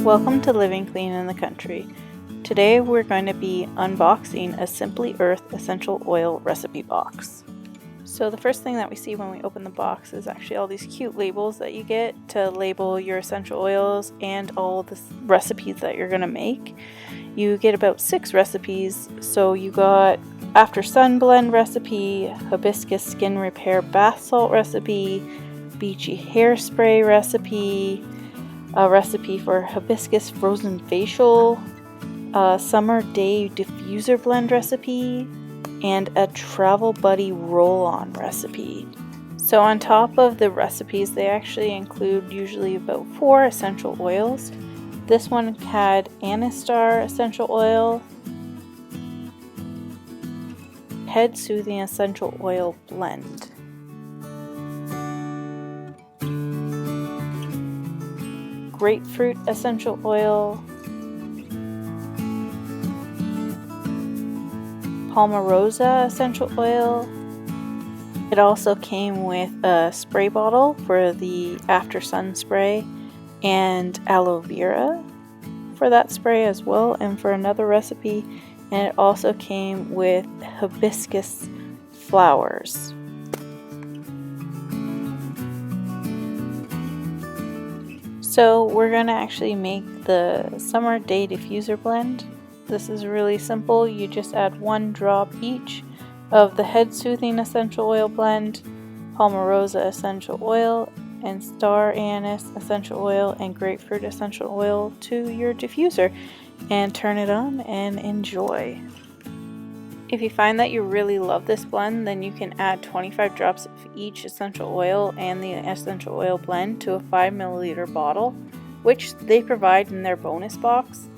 Welcome to Living Clean in the Country. Today we're going to be unboxing a Simply Earth essential oil recipe box. So the first thing that we see when we open the box is actually all these cute labels that you get to label your essential oils and all the recipes that you're going to make. You get about 6 recipes, so you got After Sun Blend recipe, Hibiscus Skin Repair Bath Salt recipe, Beachy Hairspray recipe, a recipe for Hibiscus Frozen Facial, a Summer Day Diffuser Blend recipe, and a Travel Buddy Roll-On recipe. So on top of the recipes, they actually include usually about 4 essential oils. This one had Anise Star essential oil, Head Soothing essential oil blend, grapefruit essential oil, Palmarosa essential oil. It also came with a spray bottle for the After Sun spray and aloe vera for that spray as well, and for another recipe. And it also came with hibiscus flowers. So we're going to actually make the Summer Day Diffuser blend. This is really simple. You just add 1 drop each of the Head Soothing essential oil blend, Palmarosa essential oil, and Star Anise essential oil and grapefruit essential oil to your diffuser, and turn it on and enjoy. If you find that you really love this blend, then you can add 25 drops of each essential oil and the essential oil blend to a 5 milliliter bottle, which they provide in their bonus box,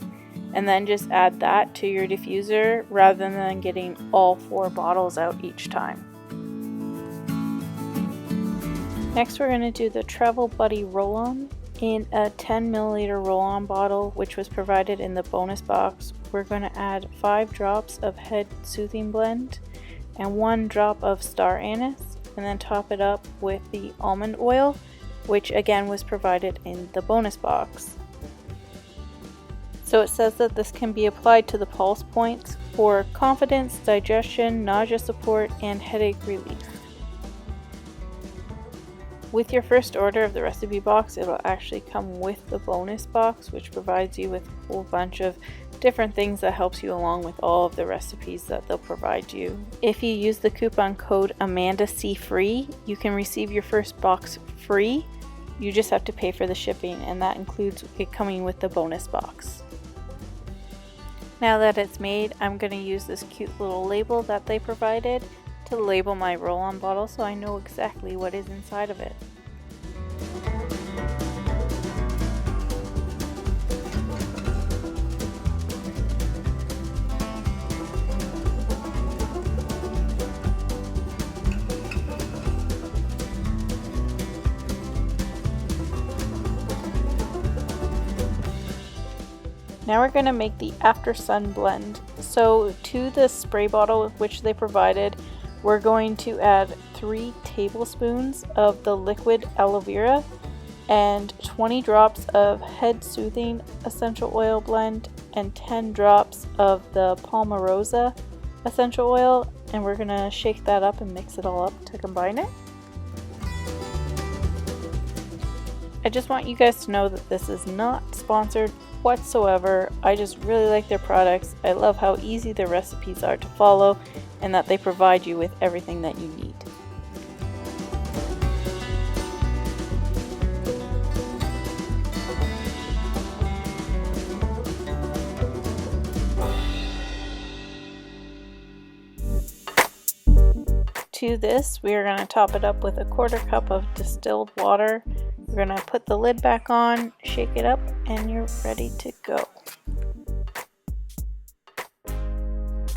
and then just add that to your diffuser rather than getting all 4 bottles out each time. Next, we're going to do the Travel Buddy Roll-On. In a 10 milliliter roll-on bottle, which was provided in the bonus box, we're going to add 5 drops of Head Soothing blend and 1 drop of Star Anise, and then top it up with the almond oil, which again was provided in the bonus box. So it says that this can be applied to the pulse points for confidence, digestion, nausea support, and headache relief. With your first order of the recipe box, it'll actually come with the bonus box, which provides you with a whole bunch of different things that helps you along with all of the recipes that they'll provide you. If you use the coupon code AMANDACFREE, you can receive your first box free. You just have to pay for the shipping, and that includes it coming with the bonus box. Now that it's made, I'm going to use this cute little label that they provided to label my roll-on bottle so I know exactly what is inside of it. Now we're going to make the After Sun blend. So to the spray bottle which they provided, we're going to add 3 tablespoons of the liquid aloe vera and 20 drops of Head Soothing essential oil blend and 10 drops of the Palmarosa essential oil, and we're going to shake that up and mix it all up to combine it. I just want you guys to know that this is not sponsored whatsoever. I just really like their products. I love how easy their recipes are to follow and that they provide you with everything that you need. To this, we are going to top it up with a 1/4 cup of distilled water. We're going to put the lid back on, shake it up, and you're ready to go.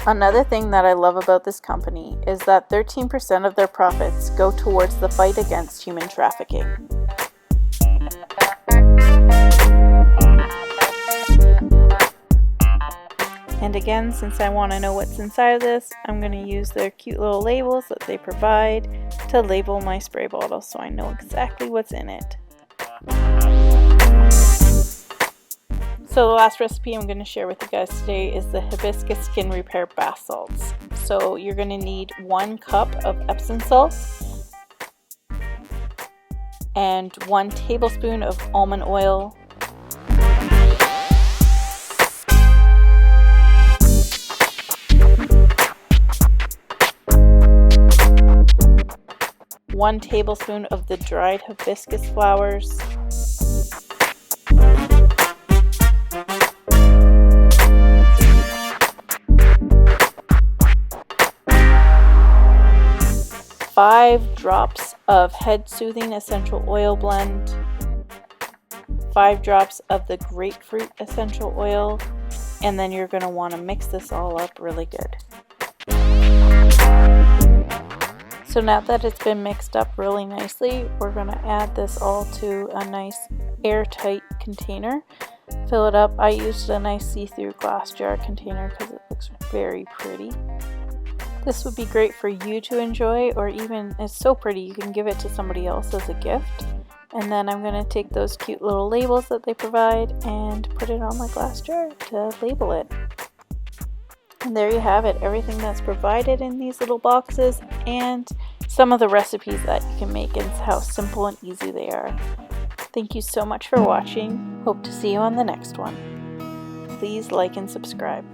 Another thing that I love about this company is that 13% of their profits go towards the fight against human trafficking. And again, since I want to know what's inside of this, I'm going to use their cute little labels that they provide to label my spray bottle so I know exactly what's in it. So the last recipe I'm going to share with you guys today is the Hibiscus Skin Repair Bath Salts. So you're going to need 1 cup of Epsom salt and 1 tablespoon of almond oil, 1 tablespoon of the dried hibiscus flowers, 5 drops of head soothing essential oil blend, 5 drops of the grapefruit essential oil, and then you're going to want to mix this all up really good. So now that it's been mixed up really nicely, we're going to add this all to a nice airtight container. Fill it up. I used a nice see-through glass jar container because it looks very pretty. This would be great for you to enjoy, or even, it's so pretty, you can give it to somebody else as a gift. And then I'm going to take those cute little labels that they provide and put it on my glass jar to label it. And there you have it, everything that's provided in these little boxes and some of the recipes that you can make and how simple and easy they are. Thank you so much for watching. Hope to see you on the next one. Please like and subscribe.